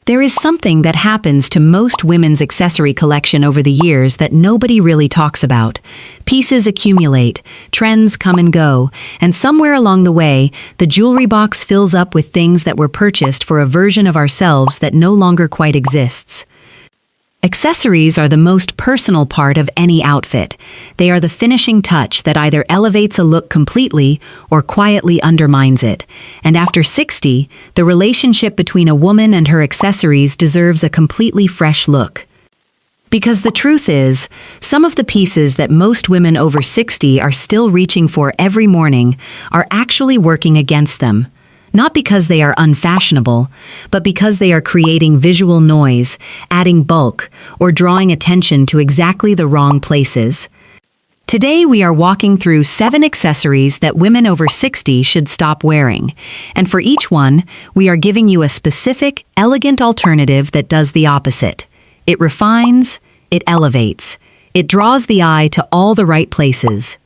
There is something that happens to most women's accessory collection over the years that nobody really talks about. Pieces accumulate, trends come and go, and somewhere along the way, the jewelry box fills up with things that were purchased for a version of ourselves that no longer quite exists. Accessories are the most personal part of any outfit. They are the finishing touch that either elevates a look completely or quietly undermines it. And after 60, the relationship between a woman and her accessories deserves a completely fresh look. Because the truth is, some of the pieces that most women over 60 are still reaching for every morning are actually working against them. Not because they are unfashionable, but because they are creating visual noise, adding bulk, or drawing attention to exactly the wrong places. Today we are walking through 7 accessories that women over 60 should stop wearing. And for each one, we are giving you a specific, elegant alternative that does the opposite. It refines, it elevates, it draws the eye to all the right places.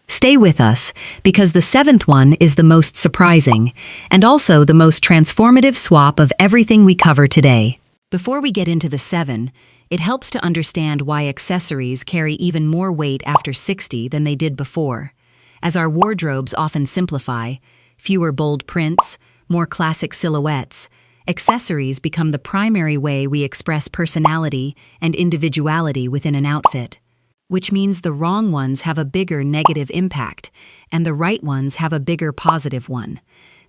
Stay with us, because the 7th one is the most surprising, and also the most transformative swap of everything we cover today. Before we get into the 7, it helps to understand why accessories carry even more weight after 60 than they did before. As our wardrobes often simplify, fewer bold prints, more classic silhouettes, accessories become the primary way we express personality and individuality within an outfit. Which means the wrong ones have a bigger negative impact, and the right ones have a bigger positive one.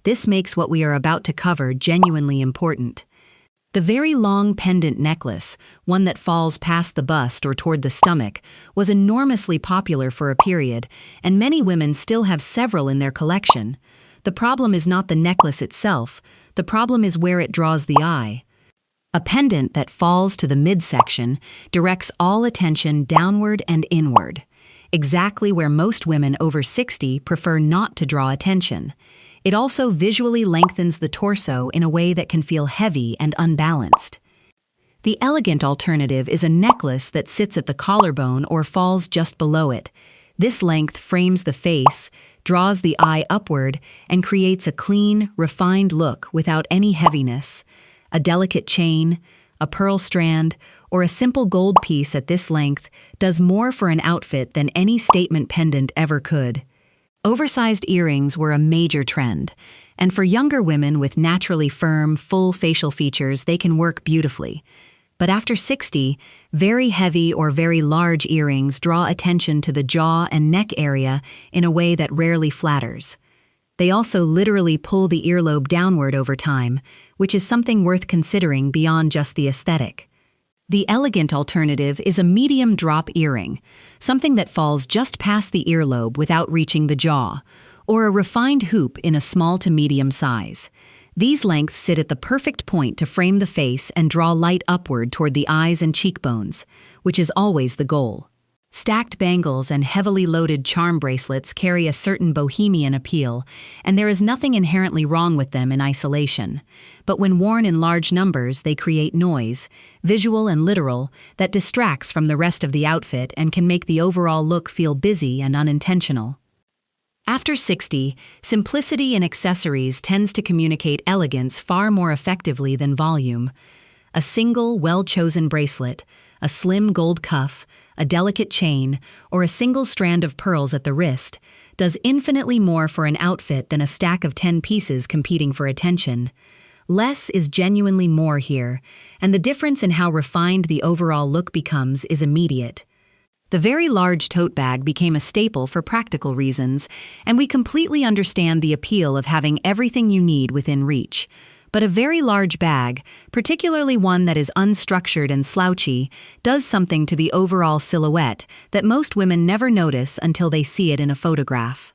This makes what we are about to cover genuinely important. The very long pendant necklace, one that falls past the bust or toward the stomach, was enormously popular for a period, and many women still have several in their collection. The problem is not the necklace itself, the problem is where it draws the eye. A pendant that falls to the midsection directs all attention downward and inward, exactly where most women over 60 prefer not to draw attention. It also visually lengthens the torso in a way that can feel heavy and unbalanced. The elegant alternative is a necklace that sits at the collarbone or falls just below it. This length frames the face, draws the eye upward, and creates a clean, refined look without any heaviness. A delicate chain, a pearl strand, or a simple gold piece at this length does more for an outfit than any statement pendant ever could. Oversized earrings were a major trend, and for younger women with naturally firm, full facial features, they can work beautifully. But after 60, very heavy or very large earrings draw attention to the jaw and neck area in a way that rarely flatters. They also literally pull the earlobe downward over time, which is something worth considering beyond just the aesthetic. The elegant alternative is a medium drop earring, something that falls just past the earlobe without reaching the jaw, or a refined hoop in a small to medium size. These lengths sit at the perfect point to frame the face and draw light upward toward the eyes and cheekbones, which is always the goal. Stacked bangles and heavily loaded charm bracelets carry a certain bohemian appeal, and there is nothing inherently wrong with them in isolation. But when worn in large numbers, they create noise, visual and literal, that distracts from the rest of the outfit and can make the overall look feel busy and unintentional. After 60, simplicity in accessories tends to communicate elegance far more effectively than volume. A single, well-chosen bracelet, a slim gold cuff, a delicate chain, or a single strand of pearls at the wrist does infinitely more for an outfit than a stack of 10 pieces competing for attention. Less is genuinely more here, and the difference in how refined the overall look becomes is immediate. The very large tote bag became a staple for practical reasons, and we completely understand the appeal of having everything you need within reach. But a very large bag, particularly one that is unstructured and slouchy, does something to the overall silhouette that most women never notice until they see it in a photograph.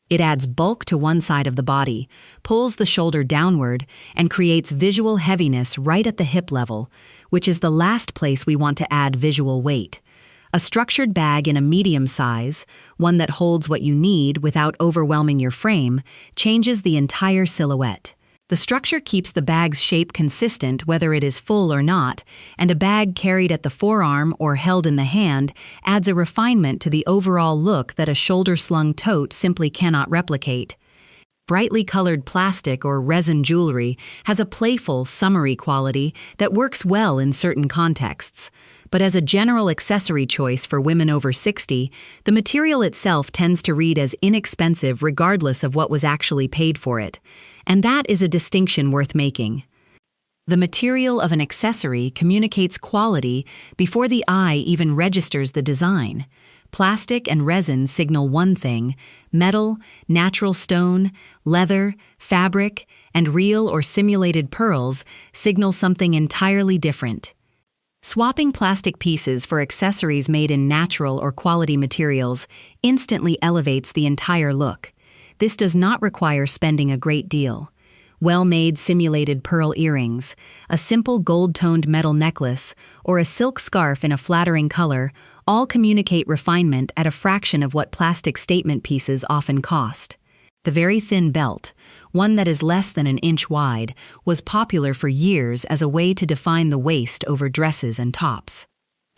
It adds bulk to one side of the body, pulls the shoulder downward, and creates visual heaviness right at the hip level, which is the last place we want to add visual weight. A structured bag in a medium size, one that holds what you need without overwhelming your frame, changes the entire silhouette. The structure keeps the bag's shape consistent whether it is full or not, and a bag carried at the forearm or held in the hand adds a refinement to the overall look that a shoulder-slung tote simply cannot replicate. brightly colored plastic or resin jewelry has a playful, summery quality that works well in certain contexts. But as a general accessory choice for women over 60, the material itself tends to read as inexpensive regardless of what was actually paid for it. And that is a distinction worth making. The material of an accessory communicates quality before the eye even registers the design. Plastic and resin signal one thing, metal, natural stone, leather, fabric, and real or simulated pearls signal something entirely different. Swapping plastic pieces for accessories made in natural or quality materials instantly elevates the entire look. This does not require spending a great deal. Well-made simulated pearl earrings, a simple gold-toned metal necklace, or a silk scarf in a flattering color all communicate refinement at a fraction of what plastic statement pieces often cost. The very thin belt, one that is less than an inch wide, was popular for years as a way to define the waist over dresses and tops.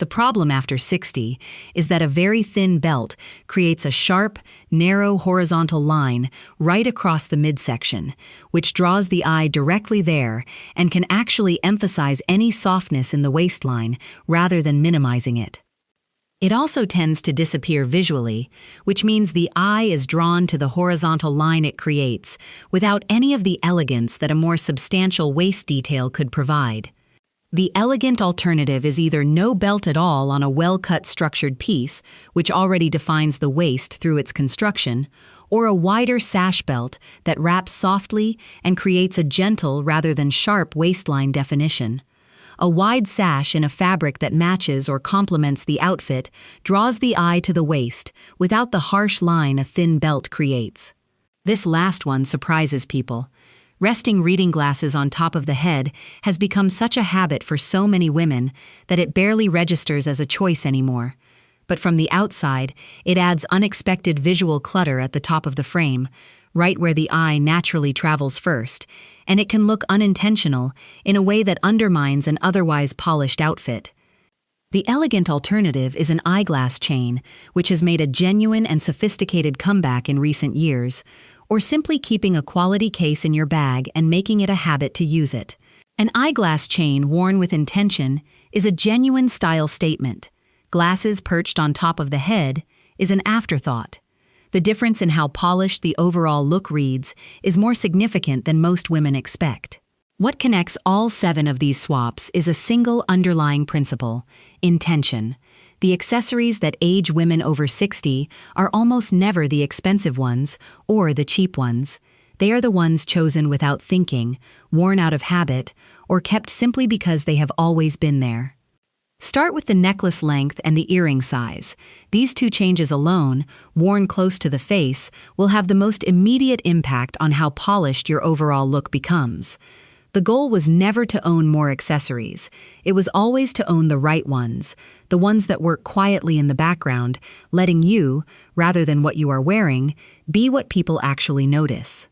The problem after 60 is that a very thin belt creates a sharp, narrow horizontal line right across the midsection, which draws the eye directly there and can actually emphasize any softness in the waistline rather than minimizing it. It also tends to disappear visually, which means the eye is drawn to the horizontal line it creates without any of the elegance that a more substantial waist detail could provide. The elegant alternative is either no belt at all on a well-cut structured piece, which already defines the waist through its construction, or a wider sash belt that wraps softly and creates a gentle rather than sharp waistline definition. A wide sash in a fabric that matches or complements the outfit draws the eye to the waist without the harsh line a thin belt creates. This last one surprises people. Resting reading glasses on top of the head has become such a habit for so many women that it barely registers as a choice anymore. But from the outside, it adds unexpected visual clutter at the top of the frame, right where the eye naturally travels first, and it can look unintentional in a way that undermines an otherwise polished outfit. The elegant alternative is an eyeglass chain, which has made a genuine and sophisticated comeback in recent years, or simply keeping a quality case in your bag and making it a habit to use it. An eyeglass chain worn with intention is a genuine style statement. Glasses perched on top of the head is an afterthought. The difference in how polished the overall look reads is more significant than most women expect. What connects all 7 of these swaps is a single underlying principle: intention. The accessories that age women over 60 are almost never the expensive ones or the cheap ones. They are the ones chosen without thinking, worn out of habit, or kept simply because they have always been there. Start with the necklace length and the earring size. These 2 changes alone, worn close to the face, will have the most immediate impact on how polished your overall look becomes. The goal was never to own more accessories. It was always to own the right ones, the ones that work quietly in the background, letting you, rather than what you are wearing, be what people actually notice.